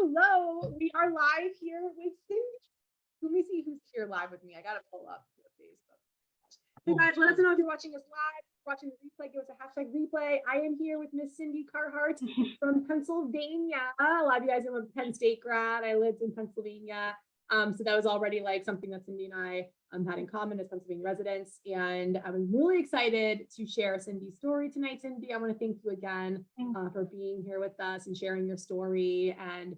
hello. We are live here with Cindy. Let me see who's here live with me. I gotta pull up Facebook. So guys, let us know if you're watching us live, watching the replay. Give us a hashtag replay. I am here with Miss Cindy Carhart from Pennsylvania. A lot of you guys know I'm a Penn State grad. I lived in Pennsylvania. So that was already like something that Cindy and I had in common as Pennsylvania residents. And I'm really excited to share Cindy's story tonight. Cindy, I want to thank you again for being here with us and sharing your story. And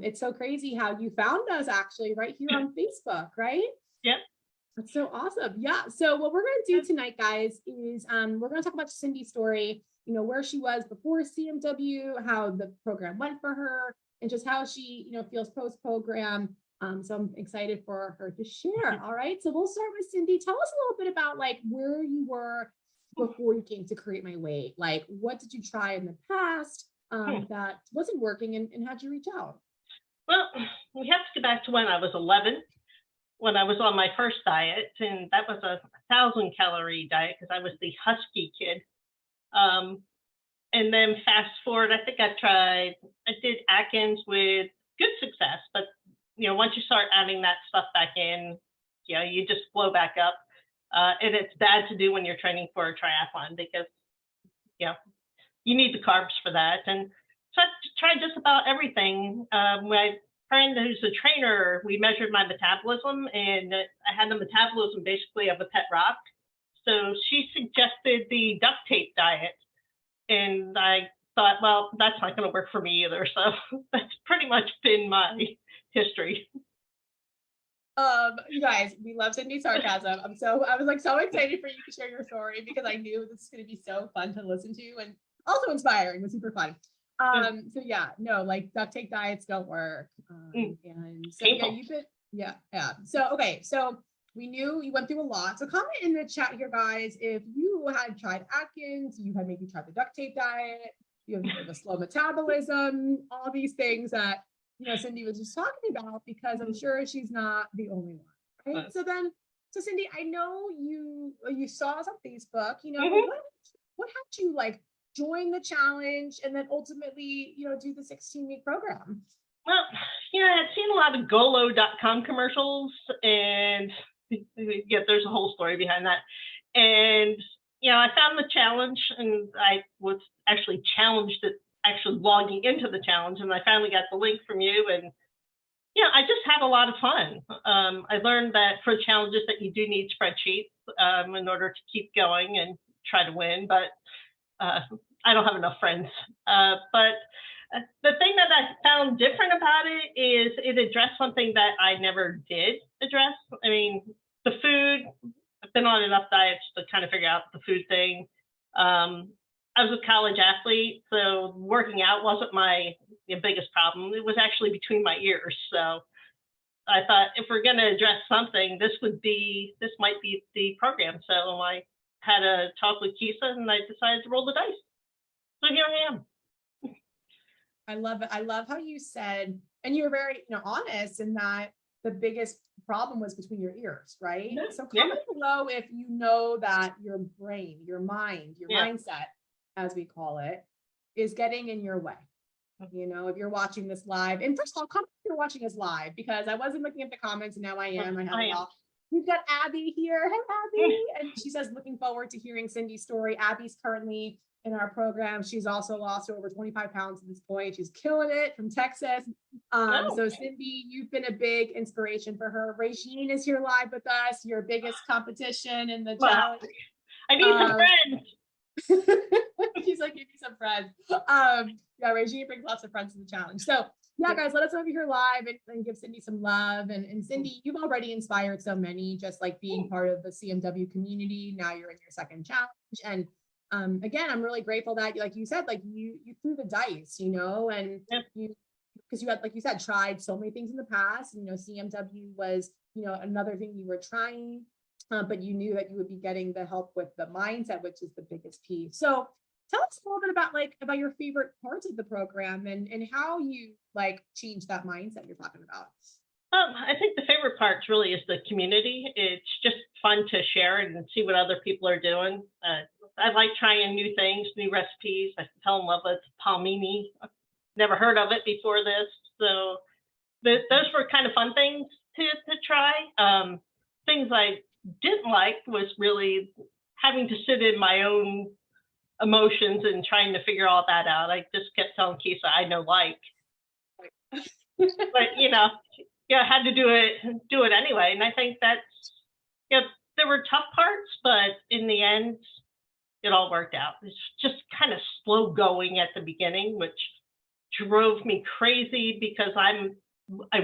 it's so crazy how you found us actually right here on Facebook, right? Yep. That's so awesome. Yeah. So what we're going to do tonight, guys, is we're going to talk about Cindy's story, you know, where she was before CMW, how the program went for her, and just how she, you know, feels post-program. So I'm excited for her to share. All right. So we'll start with Cindy. Tell us a little bit about like where you were before you came to Create My Way. Like, what did you try in the past that wasn't working, and how'd you reach out? Well, we have to go back to when I was 11, when I was on my first diet, and that was a 1,000-calorie diet because I was the husky kid. And then fast forward, I think I did Atkins with good success, but you know, once you start adding that stuff back in, you know, you just blow back up. And it's bad to do when you're training for a triathlon because, you know, you need the carbs for that. And so I tried just about everything. My friend who's a trainer, we measured my metabolism, and I had the metabolism basically of a pet rock. So she suggested the duct tape diet. And I thought, well, that's not going to work for me either. So that's pretty much been my history. You guys, we love Cindy's sarcasm. I was like so excited for you to share your story because I knew this was going to be so fun to listen to and also inspiring. It was super fun. So yeah, no, like duct tape diets don't work. And so yeah, So okay, so we knew you went through a lot. So comment in the chat here, guys, if you had tried Atkins, you had maybe tried the duct tape diet, you have a slow metabolism, all these things that, you know, Cindy was just talking about, because I'm sure she's not the only one, right? So Cindy, I know you saw us on Facebook, you know, what had you like join the challenge and then ultimately, you know, do the 16-week program? Well, you know, I'd seen a lot of Golo.com commercials, and yeah, there's a whole story behind that. And, you know, I found the challenge, and I was actually challenged at actually logging into the challenge, and I finally got the link from you, and yeah, I just had a lot of fun. I learned that for challenges that you do need spreadsheets in order to keep going and try to win, but I don't have enough friends. But the thing that I found different about it is it addressed something that I never did address. I mean, the food, I've been on enough diets to kind of figure out the food thing. I was a college athlete, so working out wasn't my biggest problem. It was actually between my ears. So I thought if we're going to address something, this might be the program. So I had a talk with Kisa, and I decided to roll the dice. So here I am. I love it. I love how you said, and you were very, you know, honest in that the biggest problem was between your ears, right? Yeah. So comment below if you know that your brain, your mind, your mindset, as we call it, is getting in your way. You know, if you're watching this live, and first of all, comment if you're watching us live, because I wasn't looking at the comments and now I am. We've got Abby here. Hey, Abby. And she says, looking forward to hearing Cindy's story. Abby's currently in our program. She's also lost over 25 pounds at this point. She's killing it, from Texas. So Cindy, you've been a big inspiration for her. Regine is here live with us, your biggest competition in the challenge. I need some friends. She's like, give me some friends. Yeah, Regine brings lots of friends to the challenge. So yeah, guys, let us know if you're here live and give Cindy some love. And Cindy, you've already inspired so many, just like being part of the CMW community. Now you're in your second challenge. And again, I'm really grateful that, like you said, like you threw the dice, you know, and because you had, like you said, tried so many things in the past. And, you know, CMW was, you know, another thing you were trying. But you knew that you would be getting the help with the mindset, which is the biggest piece. So tell us a little bit about your favorite parts of the program and how you like change that mindset you're talking about. I think the favorite part really is the community. It's just fun to share and see what other people are doing. I like trying new things, new recipes. I fell in love with palmini. I've never heard of it before this. So those were kind of fun things to try. Things I didn't like was really having to sit in my own emotions and trying to figure all that out. I just kept telling Kisa I know like, but I had to do it anyway. And I think that's, there were tough parts, but in the end, it all worked out. It's just kind of slow going at the beginning, which drove me crazy because I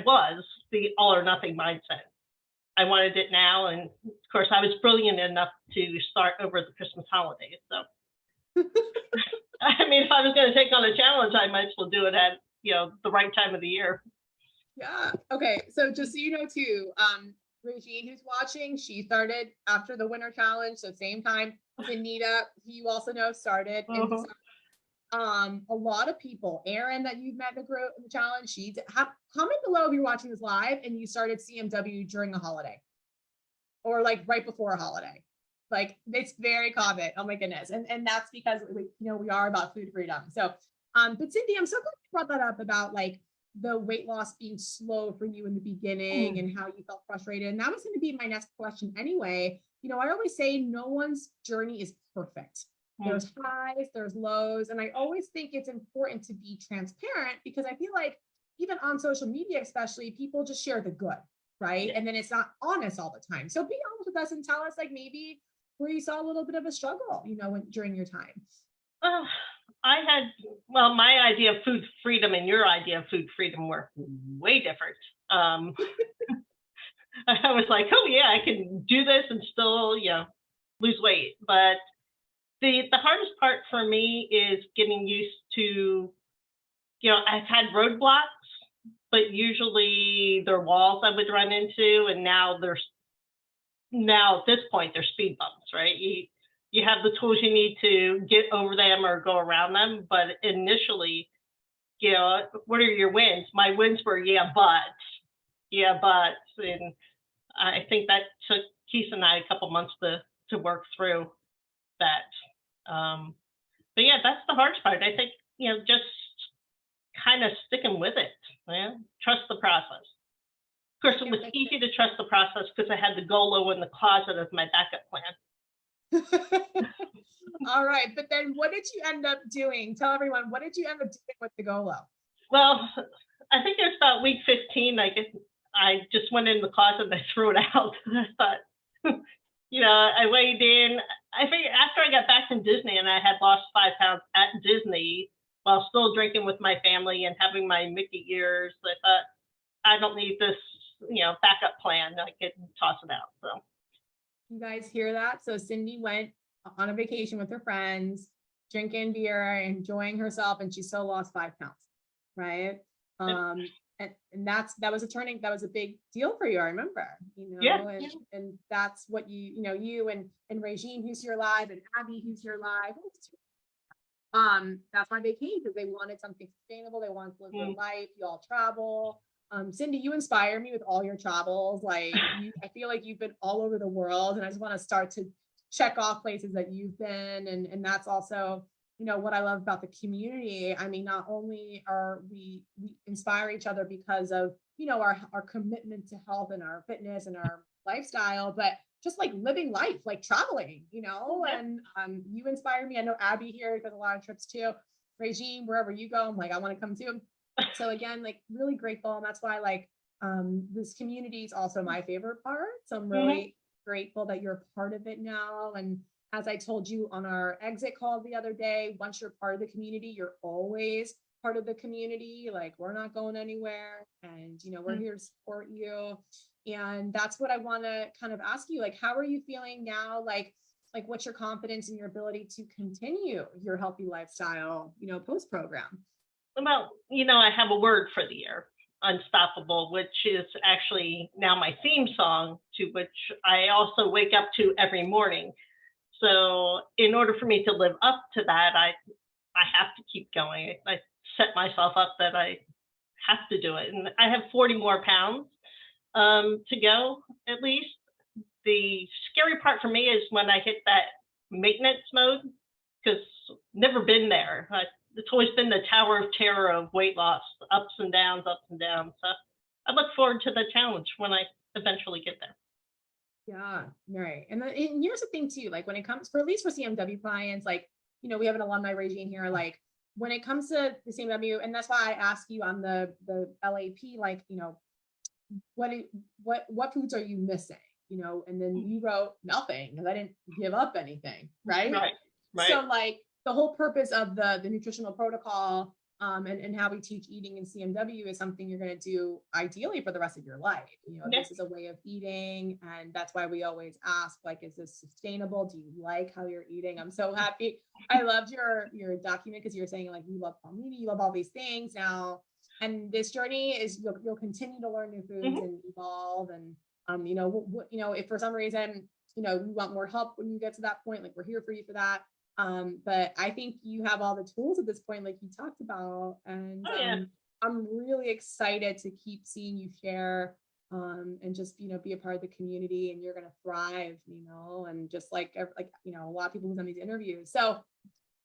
was the all or nothing mindset. I wanted it now, and of course, I was brilliant enough to start over the Christmas holidays. So, I mean, if I was going to take on a challenge, I might as well do it at the right time of the year. Yeah. Okay. So just so you know, too, Regine, who's watching, she started after the winter challenge, so same time. Anita, who you also know, started in December. A lot of people, Erin, that you've met in the challenge, comment below if you're watching this live and you started CMW during a holiday or like right before a holiday. Like it's very common. Oh my goodness. And that's because we are about food freedom. So but Cindy, I'm so glad you brought that up about like the weight loss being slow for you in the beginning and how you felt frustrated. And that was going to be my next question anyway. I always say no one's journey is perfect. There's highs, there's lows. And I always think it's important to be transparent because I feel like even on social media, especially, people just share the good, right? And then it's not honest all the time. So be honest with us and tell us like maybe where you saw a little bit of a struggle, during your time. My idea of food freedom and your idea of food freedom were way different. I was like, oh yeah, I can do this and still, lose weight. But the hardest part for me is getting used to, I've had roadblocks, but usually they're walls I would run into. And now at this point, they're speed bumps, right? You have the tools you need to get over them or go around them. But initially, what are your wins? My wins were, but. And I think that took Keith and I a couple months to work through that. But yeah, that's the hardest part. I think, just kind of sticking with it. Yeah? Trust the process. Of course, it was easy to trust the process because I had the Golo in the closet as my backup plan. All right. But then what did you end up doing? Tell everyone, what did you end up doing with the Golo? Well, I think it was about week 15. I just went in the closet and I threw it out. I thought, I weighed in. I figured after I got back from Disney and I had lost 5 pounds at Disney while still drinking with my family and having my Mickey ears, I thought, I don't need this, backup plan. I could toss it out. So you guys hear that? So Cindy went on a vacation with her friends, drinking beer, enjoying herself, and she still lost 5 pounds, right? And that was a big deal for you, I remember, and that's what you and Regine, who's here live, and Abby, who's here live. That's why they came, because they wanted something sustainable. They wanted to live their life. You all travel. Cindy, you inspire me with all your travels. Like I feel like you've been all over the world, and I just want to start to check off places that you've been. And that's also, what I love about the community. I mean, not only are we inspire each other because of, our commitment to health and our fitness and our lifestyle, but just like living life, like traveling, and you inspire me. I know Abby here does a lot of trips too. Regine, wherever you go, I'm like, I want to come too. So again, like really grateful. And that's why this community is also my favorite part. So I'm really grateful that you're a part of it now. And as I told you on our exit call the other day, once you're part of the community, you're always part of the community. Like we're not going anywhere, and we're here to support you. And that's what I want to kind of ask you, like, how are you feeling now? Like what's your confidence in your ability to continue your healthy lifestyle, post program? Well, I have a word for the year, unstoppable, which is actually now my theme song, to which I also wake up to every morning. So in order for me to live up to that, I have to keep going. I set myself up that I have to do it. And I have 40 more pounds to go, at least. The scary part for me is when I hit that maintenance mode, because never been there. it's always been the tower of terror of weight loss, ups and downs, ups and downs. So I look forward to the challenge when I eventually get there. Yeah, right. And here's the thing too, like when it comes for, at least for CMW clients, like, we have an alumni regime here, like when it comes to the CMW, and that's why I asked you on the LAP, like, what foods are you missing? And then you wrote nothing because I didn't give up anything, right? Right. So like the whole purpose of the nutritional protocol and how we teach eating in CMW is something you're going to do ideally for the rest of your life. This is a way of eating, and that's why we always ask, like, is this sustainable? Do you like how you're eating? I'm so happy. I loved your document because you were saying like you love palmini, you love all these things now, and this journey is you'll continue to learn new foods and evolve, and if for some reason you want more help when you get to that point, like we're here for you for that. But I think you have all the tools at this point, like you talked about, and I'm really excited to keep seeing you share and just be a part of the community, and you're gonna thrive, and just like a lot of people who's on these interviews. So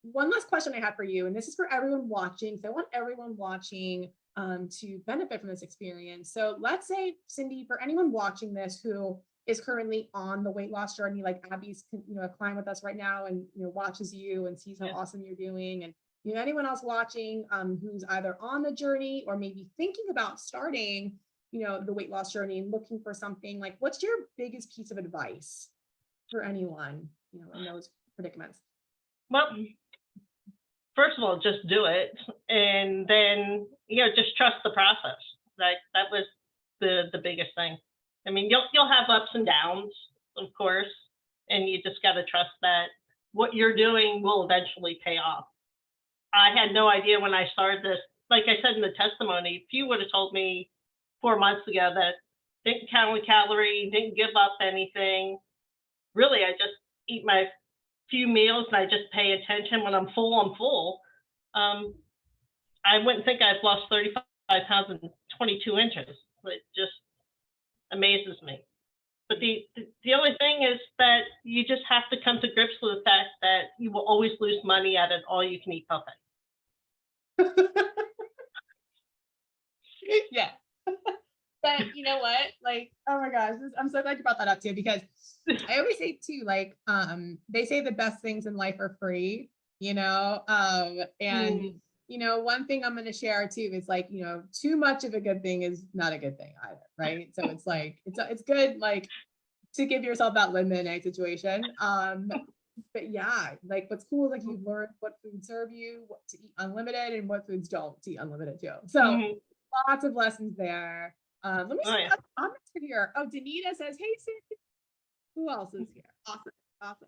one last question I have for you, and this is for everyone watching. So I want everyone watching to benefit from this experience. So let's say, Cindy, for anyone watching this who is currently on the weight loss journey, like Abby's, a client with us right now, and watches you and sees how awesome you're doing, and anyone else watching who's either on the journey or maybe thinking about starting, the weight loss journey and looking for something, like what's your biggest piece of advice for anyone, in those predicaments? Well, first of all, just do it, and then just trust the process. Like that was the biggest thing. I mean, you'll have ups and downs, of course, and you just got to trust that what you're doing will eventually pay off. I had no idea when I started this. Like I said in the testimony, if you would have told me 4 months ago that didn't count a calorie, didn't give up anything, really, I just eat my few meals and I just pay attention. When I'm full, I wouldn't think I've lost 35 pounds and 22 inches. It just amazes me. But the only thing is that you just have to come to grips with the fact that you will always lose money at an all-you-can-eat buffet. Yeah. But you know what? Like, oh my gosh, I'm so glad you brought that up too, because I always say too, like, they say the best things in life are free, and one thing I'm going to share too is like, too much of a good thing is not a good thing either, right? So it's like, it's good, like, to give yourself that limit in a situation. But yeah, like what's cool is like you've learned what foods serve you, what to eat unlimited, and what foods don't to eat unlimited too. So lots of lessons there. Let me see what comments are here. Oh, Danita says, hey, Cindy. Who else is here? Awesome.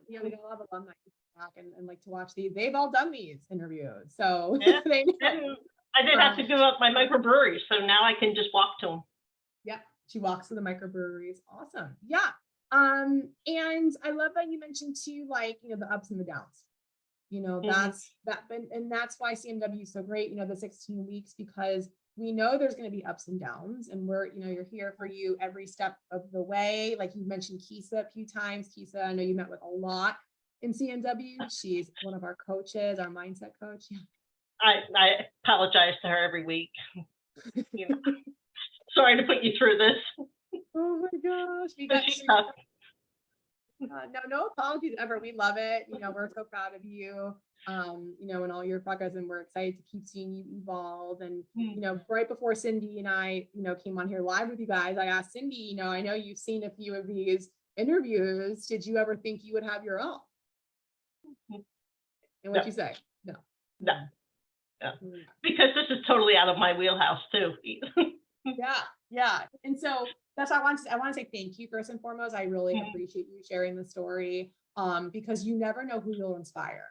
We got a lot of alumni back and like to watch these. They've all done these interviews. So they know. I did have to give up my microbrewery, so now I can just walk to them. Yep. She walks to the microbreweries. Awesome. Yeah. And I love that you mentioned too, like, the ups and the downs. That's why CMW is so great, the 16 weeks, because we know there's going to be ups and downs, and we're, you're here for you every step of the way. Like you mentioned Kisa a few times. Kisa, I know you met with a lot in CMW. She's one of our coaches, our mindset coach. Yeah. I apologize to her every week. Sorry to put you through this. Oh my gosh. She's tough. No apologies ever. We love it. We're so proud of you, and all your progress, and we're excited to keep seeing you evolve. And, right before Cindy and I, came on here live with you guys, I asked Cindy, I know you've seen a few of these interviews. Did you ever think you would have your own? And what'd you say? No. Because this is totally out of my wheelhouse too. Yeah. And so that's why I want to say thank you first and foremost. I really appreciate you sharing the story, because you never know who you'll inspire.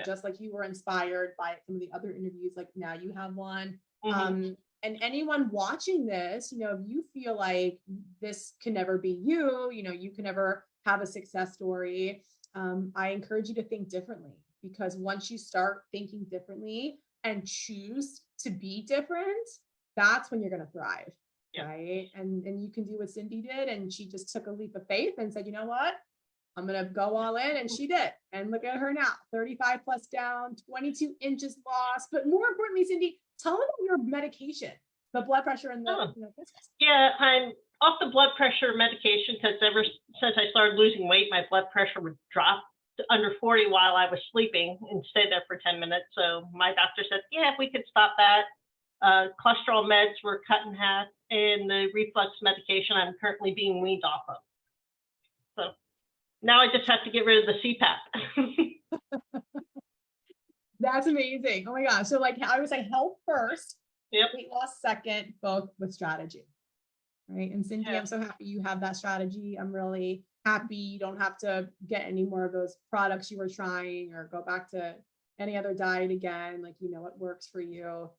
Just like you were inspired by some of the other interviews, like now you have one. And anyone watching this, if you feel like this can never be you, you can never have a success story. I encourage you to think differently, because once you start thinking differently and choose to be different, that's when you're going to thrive. Right. And you can do what Cindy did. And she just took a leap of faith and said, you know what? I'm going to go all in. And she did. And look at her now, 35 plus down, 22 inches lost. But more importantly, Cindy, tell them about your medication, the blood pressure and the Yeah, I'm off the blood pressure medication because ever since I started losing weight, my blood pressure would drop to under 40 while I was sleeping and stay there for 10 minutes. So my doctor said, yeah, if we could stop that. Cholesterol meds were cut in half, and the reflux medication I'm currently being weaned off of. So now I just have to get rid of the CPAP. That's amazing. Oh my gosh. So like I would say health first, weight loss second, both with strategy. Right. And Cindy, I'm so happy you have that strategy. I'm really happy you don't have to get any more of those products you were trying or go back to any other diet again. Like, you know, what works for you.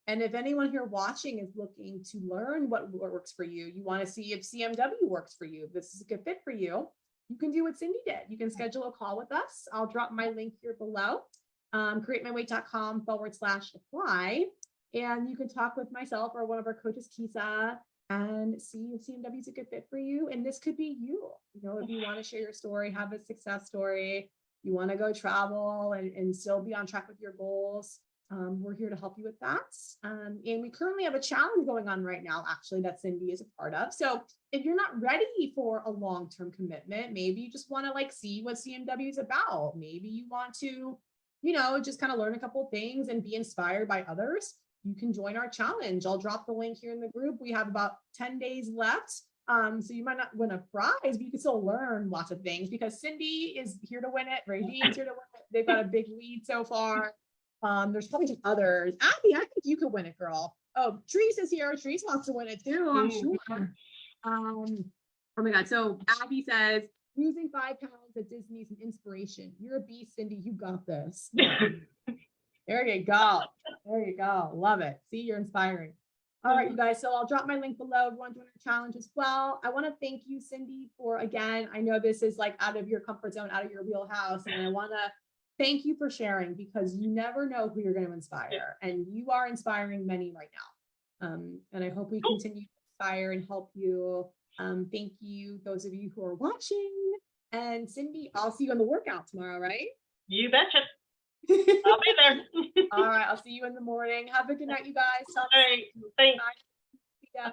And if anyone here watching is looking to learn what works for you, you want to see if CMW works for you, if this is a good fit for you, you can do what Cindy did. You can schedule a call with us. I'll drop my link here below, createmyweight.com/apply. And you can talk with myself or one of our coaches, Kisa, and see if CMW is a good fit for you. And this could be you. You know, if you want to share your story, have a success story, you want to go travel and still be on track with your goals. We're here to help you with that. And we currently have a challenge going on right now, actually, that Cindy is a part of. So if you're not ready for a long-term commitment, maybe you just want to like see what CMW is about. Maybe you want to, you know, just kind of learn a couple of things and be inspired by others. You can join our challenge. I'll drop the link here in the group. We have about 10 days left. So you might not win a prize, but you can still learn lots of things because Cindy is here to win it. Radine's here to win it. They've got a big lead so far. There's probably some others. Abby, I think you could win it, girl. Oh, Treese is here. Treese wants to win it too, I'm sure. Oh my God. So Abby says, losing 5 pounds at Disney is an inspiration. You're a beast, Cindy. You got this. There you go. There you go. Love it. See, you're inspiring. All right, you guys. So I'll drop my link below. Everyone join our challenge as well. I want to thank you, Cindy, for, again, I know this is like out of your comfort zone, out of your wheelhouse. And I want to thank you for sharing because you never know who you're going to inspire. And you are inspiring many right now. And I hope we continue to inspire and help you. Thank you, those of you who are watching. And Cindy, I'll see you on the workout tomorrow, right? You betcha. I'll be there. All right. I'll see you in the morning. Have a good night, you guys. All right. Thanks. Bye. Yeah.